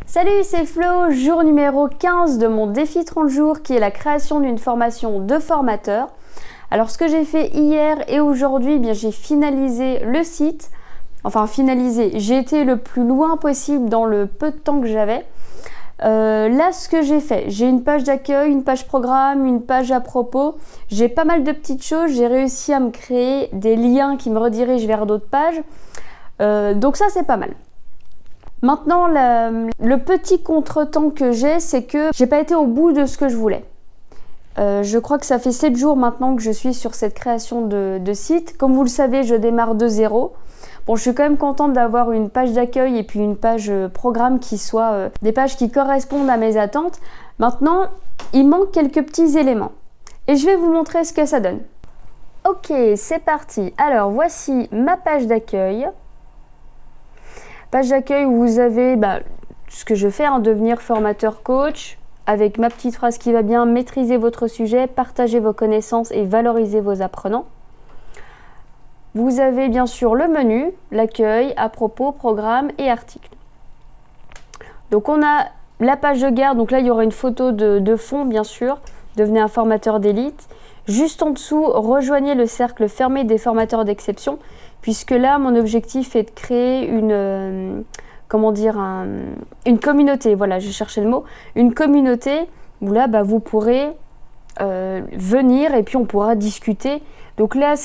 Salut, c'est Flo, jour numéro 15 de mon défi 30 jours qui est la création d'une formation de formateur. Alors ce que j'ai fait hier et aujourd'hui, j'ai finalisé le site. Enfin j'ai été le plus loin possible dans le peu de temps que j'avais. Là ce que j'ai fait, j'ai une page d'accueil, une page programme, une page à propos. J'ai pas mal de petites choses, j'ai réussi à me créer des liens qui me redirigent vers d'autres pages. Donc ça c'est pas mal. Maintenant, le petit contretemps que j'ai, c'est que j'ai pas été au bout de ce que je voulais. Je crois que ça fait 7 jours maintenant que je suis sur cette création de site. Comme vous le savez, je démarre de zéro. Bon, je suis quand même contente d'avoir une page d'accueil et puis une page programme qui soient des pages qui correspondent à mes attentes. Maintenant, il manque quelques petits éléments. Et je vais vous montrer ce que ça donne. Ok, c'est parti. Alors, voici ma page d'accueil. Page d'accueil où vous avez ce que je fais, devenir formateur coach, avec ma petite phrase qui va bien, maîtriser votre sujet, partager vos connaissances et valoriser vos apprenants. Vous avez bien sûr le menu, l'accueil, à propos, programme et articles. Donc on a la page de garde, donc là il y aura une photo de fond bien sûr, devenez un formateur d'élite. Juste en dessous, rejoignez le cercle fermé des formateurs d'exception, puisque là, mon objectif est de créer une communauté. Voilà, je cherchais le mot. Une communauté où là, vous pourrez venir et puis on pourra discuter. Donc là,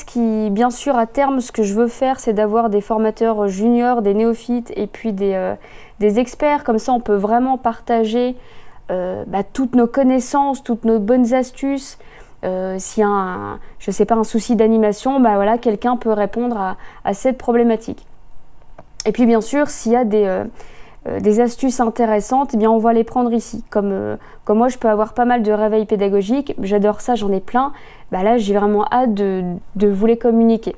bien sûr, à terme, ce que je veux faire, c'est d'avoir des formateurs juniors, des néophytes et puis des experts. Comme ça, on peut vraiment partager toutes nos connaissances, toutes nos bonnes astuces. S'il y a un souci d'animation, quelqu'un peut répondre à cette problématique. Et puis bien sûr, s'il y a des astuces intéressantes, on va les prendre ici. Comme moi, je peux avoir pas mal de réveils pédagogiques, j'adore ça, j'en ai plein. Là, j'ai vraiment hâte de vous les communiquer.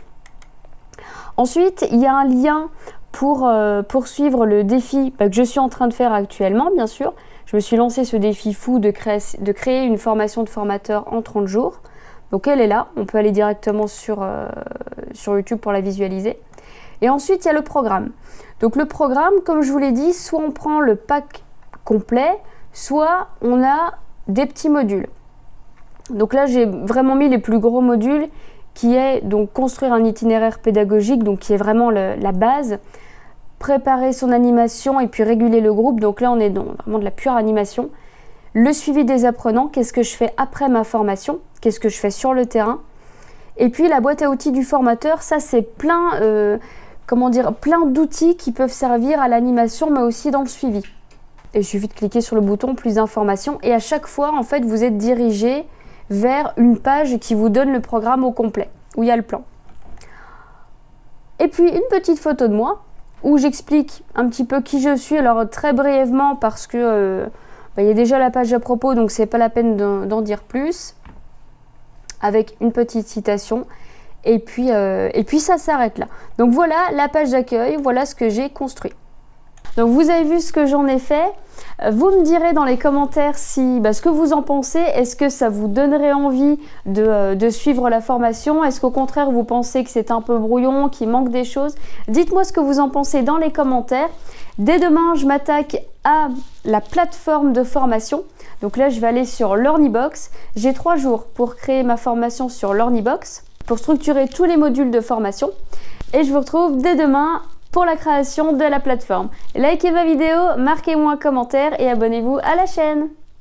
Ensuite, il y a un lien pour poursuivre le défi que je suis en train de faire actuellement, bien sûr. Je me suis lancé ce défi fou de créer une formation de formateur en 30 jours. Donc elle est là, on peut aller directement sur YouTube pour la visualiser. Et ensuite, il y a le programme. Donc le programme, comme je vous l'ai dit, soit on prend le pack complet, soit on a des petits modules. Donc là, j'ai vraiment mis les plus gros modules qui est donc construire un itinéraire pédagogique, donc qui est vraiment la base. Préparer son animation et puis réguler le groupe. Donc là, on est dans vraiment de la pure animation. Le suivi des apprenants, qu'est-ce que je fais après ma formation? Qu'est-ce que je fais sur le terrain? Et puis la boîte à outils du formateur, ça c'est plein d'outils qui peuvent servir à l'animation, mais aussi dans le suivi. Et il suffit de cliquer sur le bouton plus d'informations et à chaque fois, en fait, vous êtes dirigé vers une page qui vous donne le programme au complet, où il y a le plan. Et puis une petite photo de moi, où j'explique un petit peu qui je suis, alors très brièvement parce que il y a déjà la page à propos, donc c'est pas la peine d'en dire plus, avec une petite citation, et puis ça s'arrête là. Donc voilà la page d'accueil, voilà ce que j'ai construit. Donc vous avez vu ce que j'en ai fait. Vous me direz dans les commentaires ce que vous en pensez. Est-ce que ça vous donnerait envie de suivre la formation? Est-ce qu'au contraire vous pensez que c'est un peu brouillon, qu'il manque des choses? Dites-moi ce que vous en pensez dans les commentaires. Dès demain, je m'attaque à la plateforme de formation. Donc là, je vais aller sur Learnybox. J'ai 3 jours pour créer ma formation sur Learnybox, pour structurer tous les modules de formation. Et je vous retrouve dès demain pour la création de la plateforme. Likez ma vidéo, marquez-moi un commentaire et abonnez-vous à la chaîne.